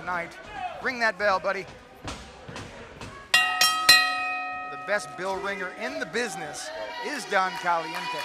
night. Ring that bell, buddy. The best bell ringer in the business is Don Caliente.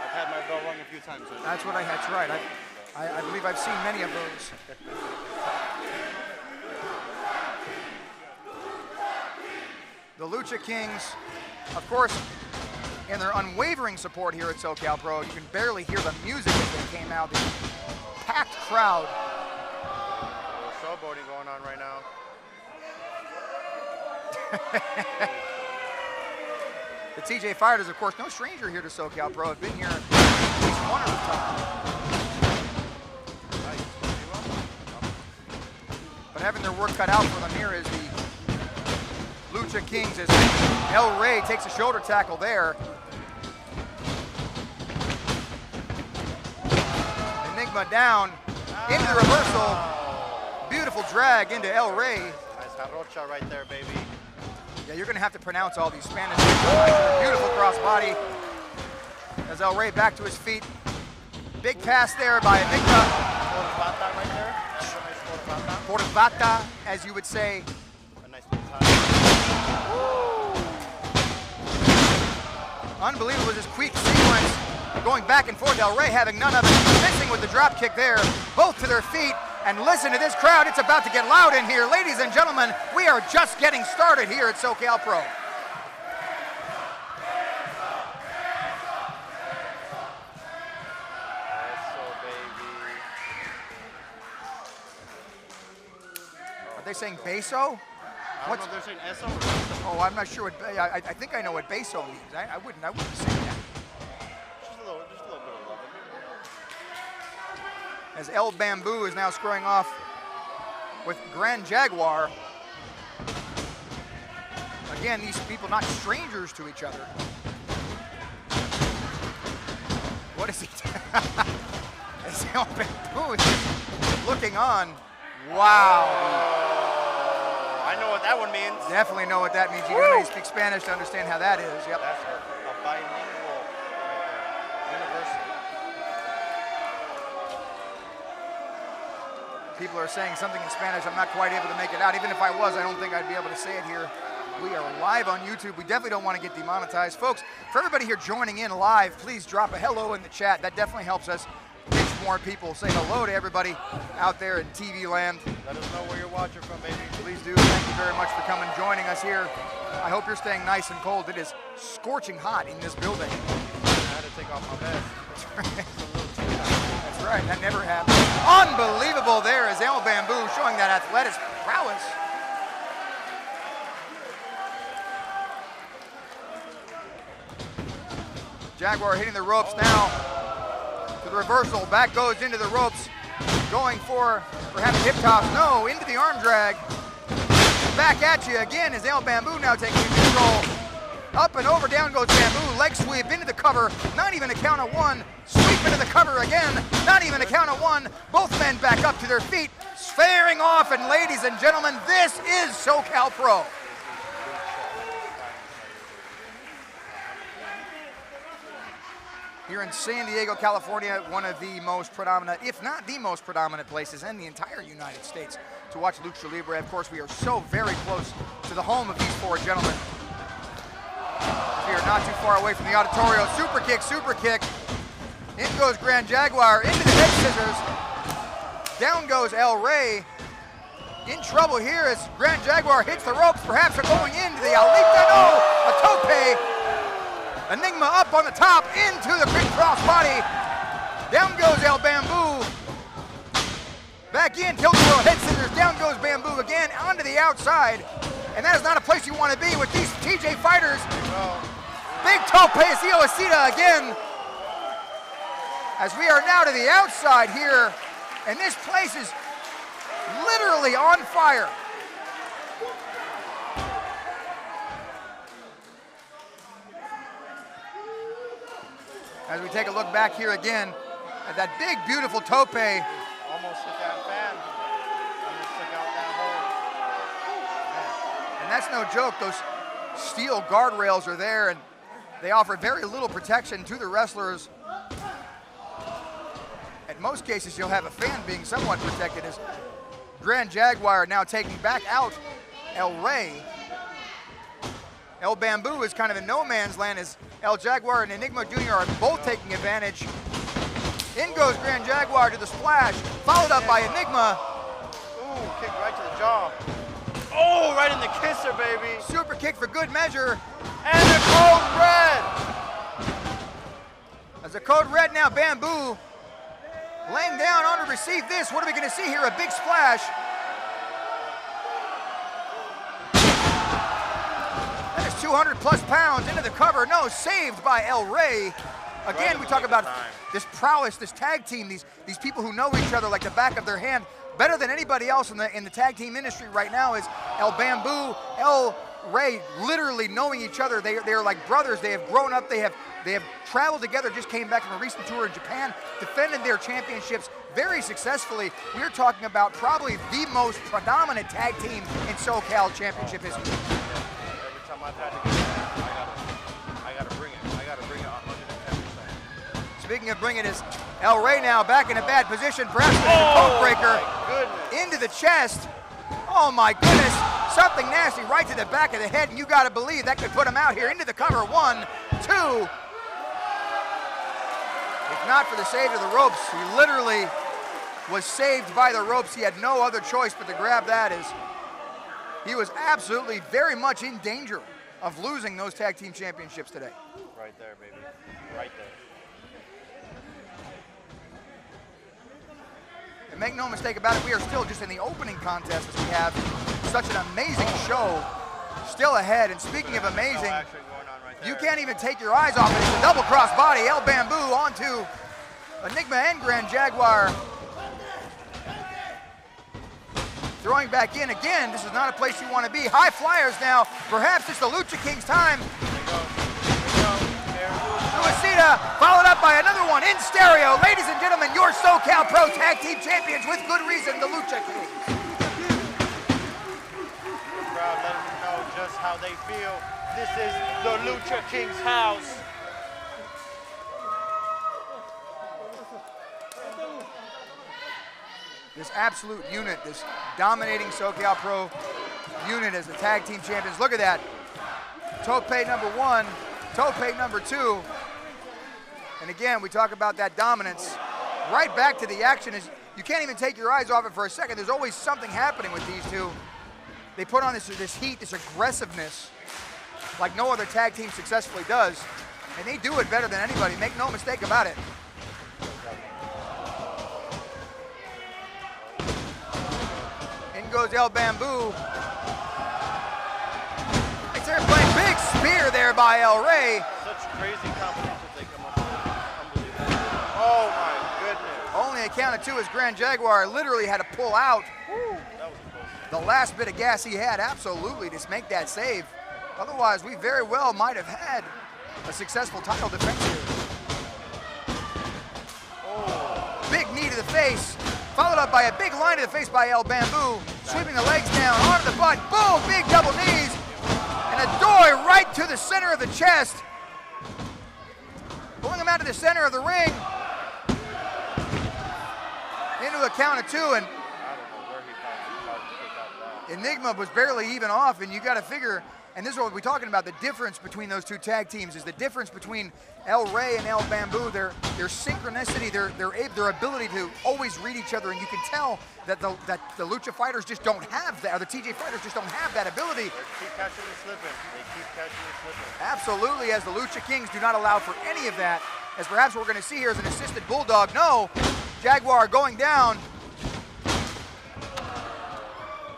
I've had my bell rung a few times. That's what that's right. I believe I've seen many of those. The Lucha Kings, of course, in their unwavering support here at SoCal Pro. You can barely hear the music as they came out. The packed crowd. There's showboating going on right now. The TJ Fighters, of course, no stranger here to SoCal Pro. Have been here at least one other time. But having their work cut out for them here is the Lucha Kings as El Rey takes a shoulder tackle there. Enigma down into the reversal. Beautiful drag into El Rey. Nice jarocha right there, baby. Yeah, you're going to have to pronounce all these Spanish names. Beautiful crossbody. As El Rey back to his feet. Big pass there by Enigma. Portavata right there. Nice Portavata, as you would say. A nice little tie. Unbelievable this quick sequence. Going back and forth. El Rey having none of it. Missing with the drop kick there. Both to their feet. And listen to this crowd, it's about to get loud in here. Ladies and gentlemen, we are just getting started here at SoCal Pro. Are they saying beso? I don't know if they're saying eso or beso. Oh, I'm not sure what, I think I know what beso means. I wouldn't say that. Just a little bit of love. As El Bamboo is now squaring off with Grand Jaguar. Again, these people not strangers to each other. What is he doing? As El Bamboo is looking on. Wow. I know what that one means. Definitely know what that means. You don't need to speak Spanish to understand how that is. Yep. That's a bilingual university. People are saying something in Spanish. I'm not quite able to make it out. Even if I was, I don't think I'd be able to say it here. We are live on YouTube. We definitely don't want to get demonetized. Folks, for everybody here joining in live, please drop a hello in the chat. That definitely helps us reach more people. Say hello to everybody out there in TV land. Let us know where you're watching from, baby. Please do. Thank you very much for coming joining us here. I hope you're staying nice and cold. It is scorching hot in this building. I had to take off my vest. That's right. That's right. That never happened. Unbelievable there is El Bamboo showing that athletic prowess. Jaguar hitting the ropes now. To the reversal. Back goes into the ropes. Going for perhaps hip toss. No, into the arm drag. Back at you again is El Bamboo now taking control. Up and over, down goes Bamboo. Leg sweep into the cover. Not even a count of one. Sweep into the cover again. Not even a count of one. Both men back up to their feet. Sfaring off, and ladies and gentlemen, this is SoCal Pro. Here in San Diego, California, one of the most predominant, if not the most predominant places in the entire United States to watch Lucha Libre. Of course, we are so very close to the home of these four gentlemen. We are not too far away from the auditorium. Super kick, super kick. In goes Grand Jaguar into the head scissors. Down goes El Rey. In trouble here as Grand Jaguar hits the ropes. Perhaps they're going into the Alita. No, a tope. Enigma up on the top, into the big cross body. Down goes El Bamboo. Back in, tilt roll, head scissors. Down goes Bamboo again, onto the outside. And that is not a place you want to be with these TJ Fighters. Big tope, Iosita again. As we are now to the outside here, and this place is literally on fire. As we take a look back here again at that big, beautiful tope. Almost hit that fan. Almost took out that hole. And that's no joke. Those steel guardrails are there, and they offer very little protection to the wrestlers. In most cases, you'll have a fan being somewhat protected as Grand Jaguar now taking back out El Rey. El Bamboo is kind of in no man's land as El Jaguar and Enigma Jr. are both taking advantage. In goes Grand Jaguar to the splash, followed up by Enigma. Ooh, kick right to the jaw. Oh, right in the kisser, baby. Super kick for good measure. And the code red. As a code red now, Bamboo laying down on to receive this. What are we going to see here? A big splash. That is 200 plus pounds into the cover. No, saved by El Rey. Again, we talk about this prowess, this tag team, these people who know each other like the back of their hand. Better than anybody else in the tag team industry right now is El Bamboo, El Rey, literally knowing each other. They're like brothers. They have grown up. They have traveled together. Just came back from a recent tour in Japan, defended their championships very successfully. We're talking about probably the most predominant tag team in SoCal championship history. Every time I've had to get that, I gotta bring it. I gotta bring it 110%. Speaking of bringing it, El Rey now back in a bad position, perhaps with a code breaker into the chest. Oh my goodness, something nasty right to the back of the head, and you gotta believe that could put him out here into the cover. 1, 2. If not for the save of the ropes, he literally was saved by the ropes. He had no other choice but to grab that, as he was absolutely very much in danger of losing those tag team championships today. Right there, baby. Right there. And make no mistake about it, we are still just in the opening contest as we have such an amazing show still ahead. And speaking of amazing, you can't even take your eyes off it. It's a double cross body. El Bamboo onto Enigma and Grand Jaguar. Throwing back in again. This is not a place you want to be. High flyers now. Perhaps it's the Lucha King's time. Lucha, followed up by another one in stereo. Ladies and gentlemen, your SoCal Pro Tag Team Champions with good reason, the Lucha Kings. The crowd letting them know just how they feel. This is the Lucha King's house. This absolute unit, this dominating SoCal Pro unit as the tag team champions. Look at that. Tope number 1, Tope number 2. And again, we talk about that dominance. Right back to the action. Is you can't even take your eyes off it for a second. There's always something happening with these two. They put on this heat, this aggressiveness, like no other tag team successfully does. And they do it better than anybody. Make no mistake about it. In goes El Bamboo. Right there playing big spear there by El Rey. Such crazy combinations they come up with. Unbelievable. Oh my goodness. Only a count of 2 as Grand Jaguar literally had to pull out That was close. the last bit of gas he had, absolutely, to make that save. Otherwise, we very well might have had a successful title defense here. Oh. Big knee to the face, followed up by a big line to the face by El Bamboo, sweeping the legs down, onto the butt, boom, big double knees, and a doy right to the center of the chest. Pulling him out to the center of the ring. Into a count of 2, and I don't know where he found the card to kick out that. Enigma was barely even off, and you got to figure, and this is what we're talking about, the difference between those two tag teams is the difference between El Rey and El Bamboo, their synchronicity, their ability to always read each other, and you can tell that the Lucha fighters just don't have that, or the TJ fighters just don't have that ability. They keep catching and slipping. They keep catching and slipping. Absolutely, as the Lucha Kings do not allow for any of that, as perhaps what we're going to see here is an assisted bulldog. No, Jaguar going down.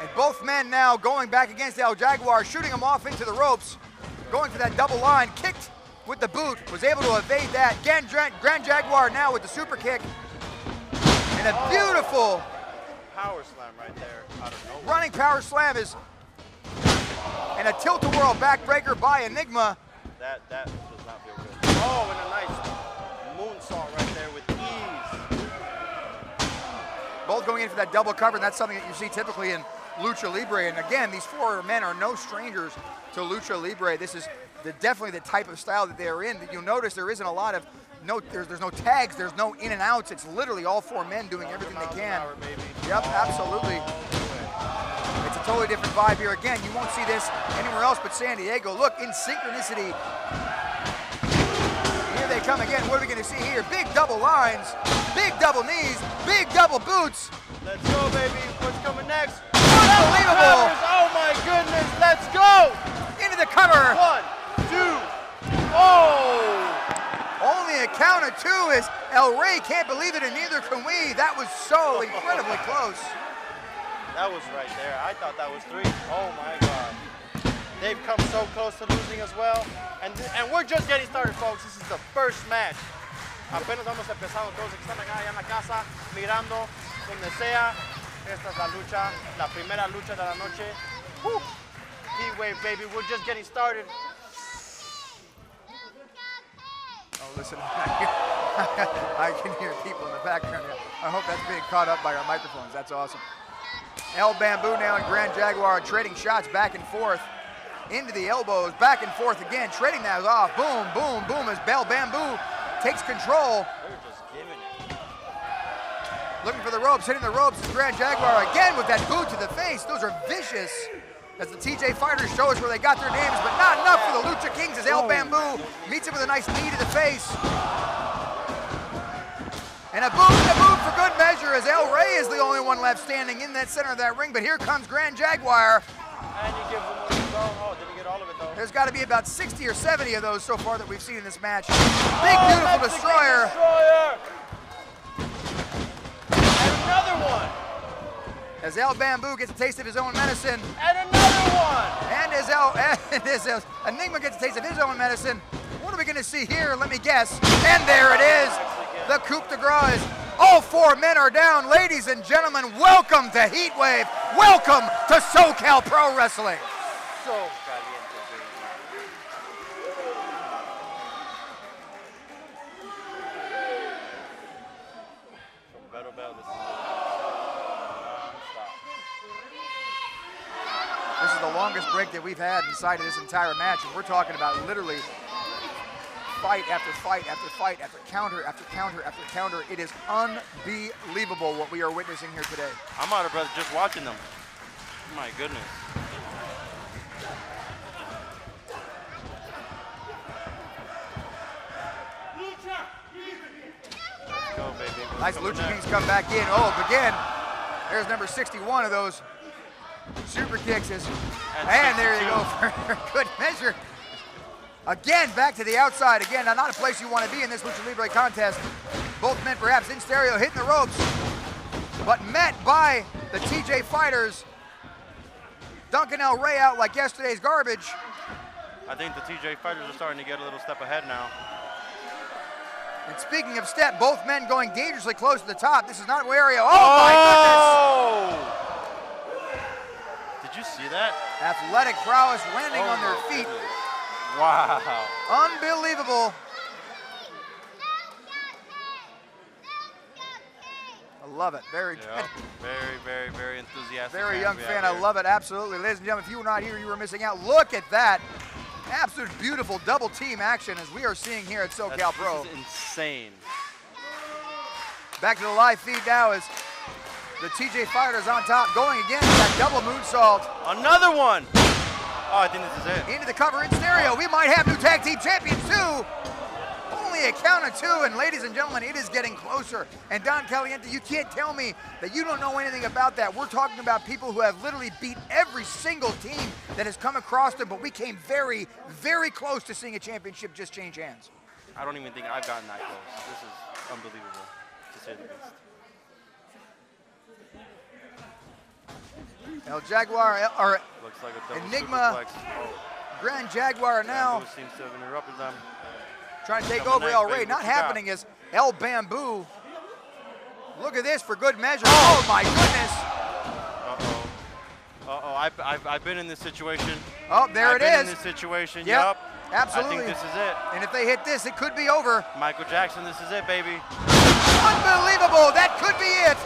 And both men now going back against El Jaguar, shooting him off into the ropes, going for that double line, kicked with the boot, was able to evade that. Grand Jaguar now with the super kick. And a beautiful Power slam right there out of nowhere. running power slam is, and a tilt-a-whirl backbreaker by Enigma. That does not feel good. Oh, and a nice moonsault right there with ease. Both going in for that double cover, and that's something that you see typically in Lucha Libre. And again, these 4 men are no strangers to Lucha Libre. This is definitely the type of style that they are in. You'll notice there isn't a lot of, there's no tags, there's no in and outs. It's literally all 4 men doing everything they can. Power, baby. Yep, absolutely. totally different vibe here. Again, you won't see this anywhere else but San Diego. Look, in synchronicity. Here they come again. What are we going to see here? Big double lines, big double knees, big double boots. Let's go, baby. What's coming next? Unbelievable. Oh, my goodness. Let's go. Into the cover. 1, 2. Oh. Only a count of 2 as El Rey can't believe it, and neither can we. That was so incredibly close. That was right there. I thought that was 3. Oh my God. They've come so close to losing as well. And we're just getting started, folks. This is the first match. Apenas vamos empezando. Todos que están acá en la casa, mirando, donde sea. Esta es la lucha, la primera lucha de la noche. Woo. Heat wave, baby. We're just getting started. Oh, listen, I can hear people in the background. I hope that's being caught up by our microphones. That's awesome. El Bamboo now and Grand Jaguar trading shots back and forth into the elbows, back and forth again, trading that off. Boom, boom, boom as El Bamboo takes control. They're just giving it. Looking for the ropes, hitting the ropes. Grand Jaguar again with that boot to the face. Those are vicious. As the TJ fighters show us where they got their names, but not enough for the Lucha Kings as El Bamboo meets him with a nice knee to the face. And a boot for good measure as El Rey is the only one left standing in that center of that ring, but here comes Grand Jaguar. And you give him one to go. Oh, didn't get all of it though. There's got to be about 60 or 70 of those so far that we've seen in this match. Big, beautiful destroyer. And another one. As El Bamboo gets a taste of his own medicine. And another one. And as Enigma gets a taste of his own medicine. What are we going to see here? Let me guess. And there it is. The coup de grace is all 4 men are down. Ladies and gentlemen, welcome to Heatwave. Welcome to SoCal Pro Wrestling. So caliente, baby. From Battle Bell, this is This is the longest break that we've had inside of this entire match, and we're talking about literally fight after fight after fight after counter after counter after counter. It is unbelievable what we are witnessing here today. I'm out of breath just watching them. My goodness. Let's go, baby. Nice Lucha Kings come back in. Oh, again, there's number 61 of those super kicks. And there you go for good measure. Again, back to the outside. Again, now not a place you want to be in this Lucha Libre contest. Both men perhaps in stereo hitting the ropes, but met by the TJ fighters. Dunking El Rey out like yesterday's garbage. I think the TJ fighters are starting to get a little step ahead now. And speaking of step, both men going dangerously close to the top. This is not Wario. Oh my goodness! Did you see that? Athletic prowess landing on their feet. Goodness. Wow. Unbelievable. I love it. Very good. Very enthusiastic. Very young fan. I love it. Absolutely. Ladies and gentlemen, if you were not here, you were missing out. Look at that. Absolute beautiful double team action as we are seeing here at SoCal Pro. This is insane. Back to the live feed now as the TJ fighters on top going again with that double moonsault. Another one. Oh, I think this is it. Into the cover in stereo. We might have new tag team champions too. Only a count of 2, and ladies and gentlemen, it is getting closer. And Don Caliente, you can't tell me that you don't know anything about that. We're talking about people who have literally beat every single team that has come across them, but we came very, very close to seeing a championship just change hands. I don't even think I've gotten that close. This is unbelievable, to say the least. El Jaguar, or Looks like a double Enigma, superplex. Oh. Grand Jaguar now Bamboo seems to have interrupted them. trying to take Coming over next, El Rey. baby. Not What you happening got? as El Bamboo. Look at this for good measure. Oh my goodness. I've been in this situation. Oh, there I've it been is. in this situation. Yep, absolutely. I think this is it. And if they hit this, it could be over. Michael Jackson, this is it, baby. Unbelievable. That could be it.